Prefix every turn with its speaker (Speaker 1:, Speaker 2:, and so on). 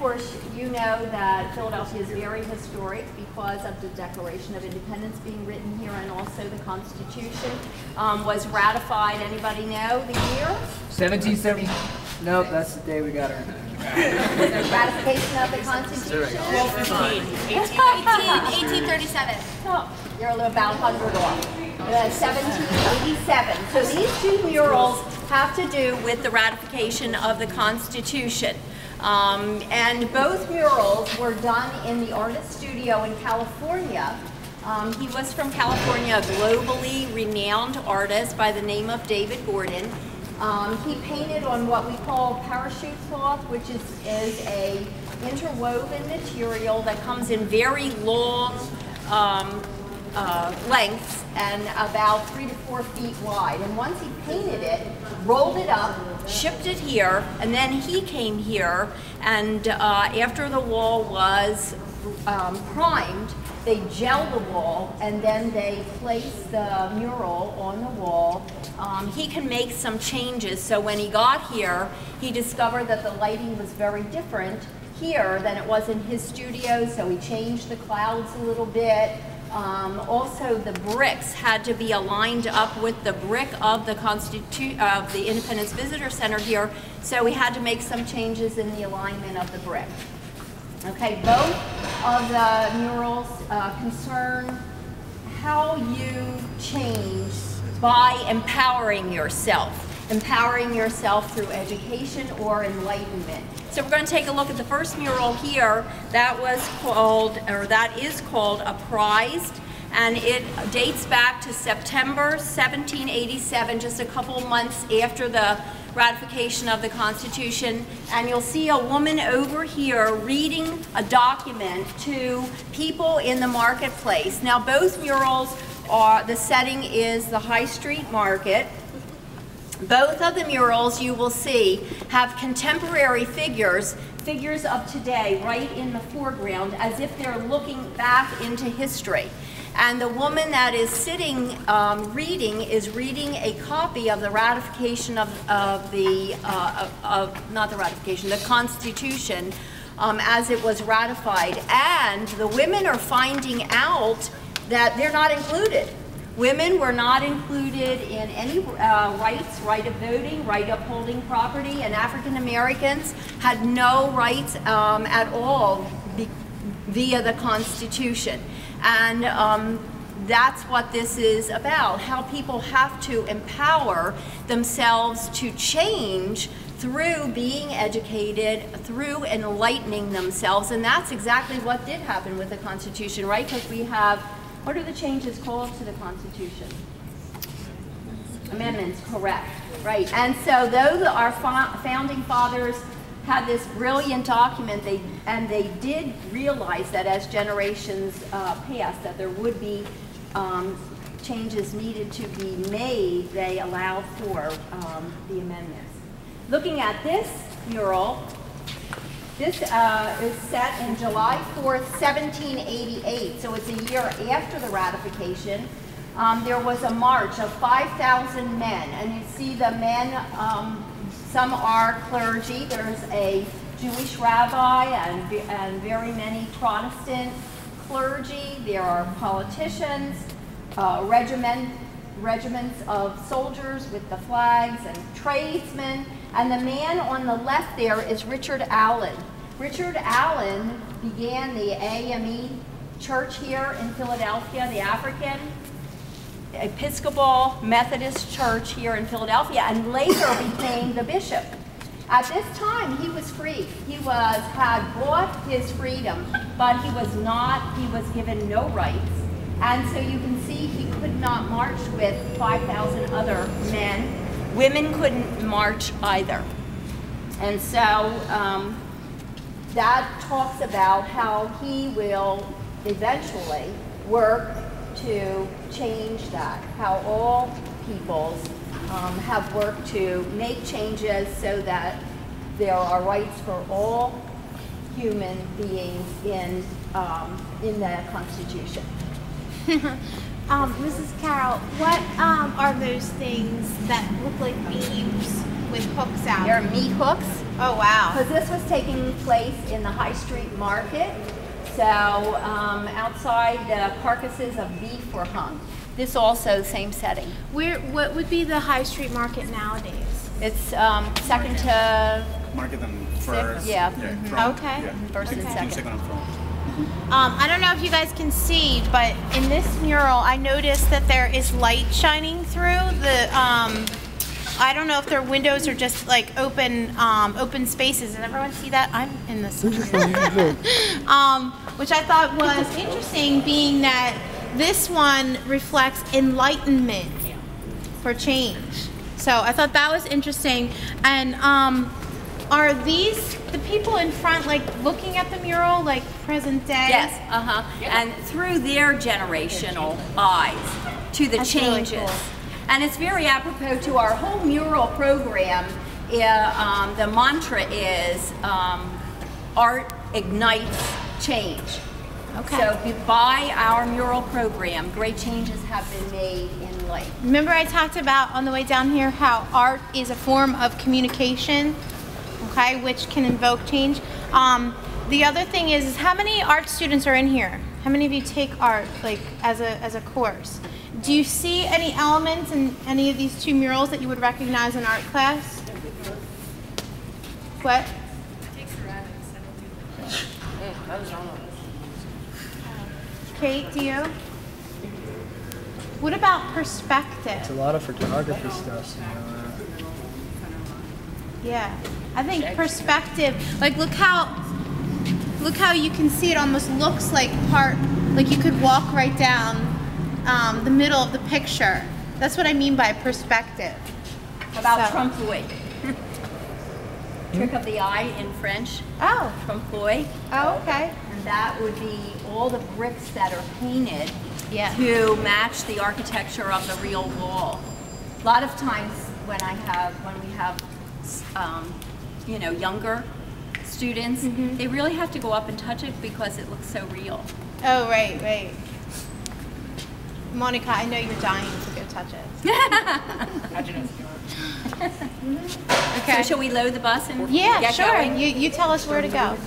Speaker 1: course, you know that Philadelphia is very historic because of the Declaration of Independence being written here, and also the Constitution was ratified. Anybody know the year?
Speaker 2: 1770. Nope, that's the day we got her.
Speaker 1: The ratification of the Constitution?
Speaker 3: 1837.
Speaker 1: Oh, you're a little about 100 off. 1787. So these two murals have to do with the ratification of the Constitution. And both murals were done in the artist studio in California. He was from California, a globally renowned artist by the name of David Gordon. He painted on what we call parachute cloth, which is a interwoven material that comes in very long lengths and about 3 to 4 feet wide. And once he painted it, rolled it up, shipped it here, and then he came here, and after the wall was primed, they gelled the wall, and then they placed the mural on the wall. He can make some changes, so when he got here, he discovered that the lighting was very different here than it was in his studio, so he changed the clouds a little bit. Also, the bricks had to be aligned up with the brick of the Independence Visitor Center here, so we had to make some changes in the alignment of the brick. Okay, both of the murals concern how you change by empowering yourself through education or enlightenment. So we're going to take a look at the first mural here. That was called, or that is called, Apprised, and it dates back to September 1787, just a couple months after the ratification of the Constitution. And you'll see a woman over here reading a document to people in the marketplace. Now, both murals are, the setting is the High Street Market. Both of the murals, you will see, have contemporary figures of today right in the foreground, as if they're looking back into history. And the woman that is sitting reading is reading a copy of the ratification of the Constitution as it was ratified. And the women are finding out that they're not included. Women were not included in any rights, right of voting, right of holding property, and African Americans had no rights at all via the Constitution. And that's what this is about, how people have to empower themselves to change through being educated, through enlightening themselves. And that's exactly what did happen with the Constitution, right? Because we have, what are the changes called to the Constitution? Amendments, correct, right. And so though our founding fathers had this brilliant document, they did realize that as generations passed, that there would be changes needed to be made. They allowed for the amendments. Looking at this mural, this is set in July 4th, 1788, so it's a year after the ratification. There was a march of 5,000 men, and you see the men, some are clergy. There's a Jewish rabbi and very many Protestant clergy. There are politicians, regiments of soldiers with the flags, and tradesmen. And the man on the left there is Richard Allen. Richard Allen began the AME church here in Philadelphia, the African Episcopal Methodist Church here in Philadelphia, and later became the bishop. At this time, he was free. He had bought his freedom, but he was given no rights. And so you can see he could not march with 5,000 other men. Women couldn't march either. And so that talks about how he will eventually work to change that, how all peoples have worked to make changes so that there are rights for all human beings in the Constitution.
Speaker 3: Mrs. Carroll, what are those things that look like beams with hooks out.
Speaker 1: There are meat hooks.
Speaker 3: Oh, wow.
Speaker 1: Because this was taking place in the High Street Market. So outside, the carcasses of beef were hung. This also, same setting.
Speaker 3: What would be the High Street Market nowadays?
Speaker 1: It's second to
Speaker 4: Market and first.
Speaker 1: Yeah.
Speaker 4: Front,
Speaker 3: Okay.
Speaker 4: Yeah.
Speaker 1: First and second.
Speaker 4: Second and front.
Speaker 3: I don't know if you guys can see, but in this mural, I noticed that there is light shining through the. I don't know if they're windows or just like open spaces. Did everyone see that? I'm in this. Which I thought was interesting, being that this one reflects enlightenment for change. So I thought that was interesting. And are these the people in front like looking at the mural like present day?
Speaker 1: Yes, and through their generational eyes to the
Speaker 3: That's really
Speaker 1: changes.
Speaker 3: cool.
Speaker 1: And it's very apropos to our whole mural program. The mantra is art ignites change.
Speaker 3: Okay.
Speaker 1: So by our mural program, great changes have been made in life.
Speaker 3: Remember I talked about on the way down here how art is a form of communication, okay, which can invoke change. The other thing is how many art students are in here? How many of you take art like as a course? Do you see any elements in any of these two murals that you would recognize in art class? What? Kate, do you? What about perspective?
Speaker 2: It's a lot of photography stuff. You know,
Speaker 3: Yeah, I think perspective. Like, look how you can see it. Almost looks like like you could walk right down the middle of the picture. That's what I mean by perspective.
Speaker 1: About
Speaker 3: So-
Speaker 1: trompe-l'oeil. Trick of the eye in French,
Speaker 3: Oh,
Speaker 1: trompe-l'oeil.
Speaker 3: oh, okay.
Speaker 1: And that would be all the bricks that are painted
Speaker 3: Yeah.
Speaker 1: to match the architecture of the real wall. A lot of times when we have younger students, they really have to go up and touch it because it looks so real.
Speaker 3: Oh, right. Monica, I know you're dying to go touch it.
Speaker 1: So shall we load the bus and
Speaker 3: Yeah,
Speaker 1: get
Speaker 3: sure.
Speaker 1: going?
Speaker 3: You tell us where to go.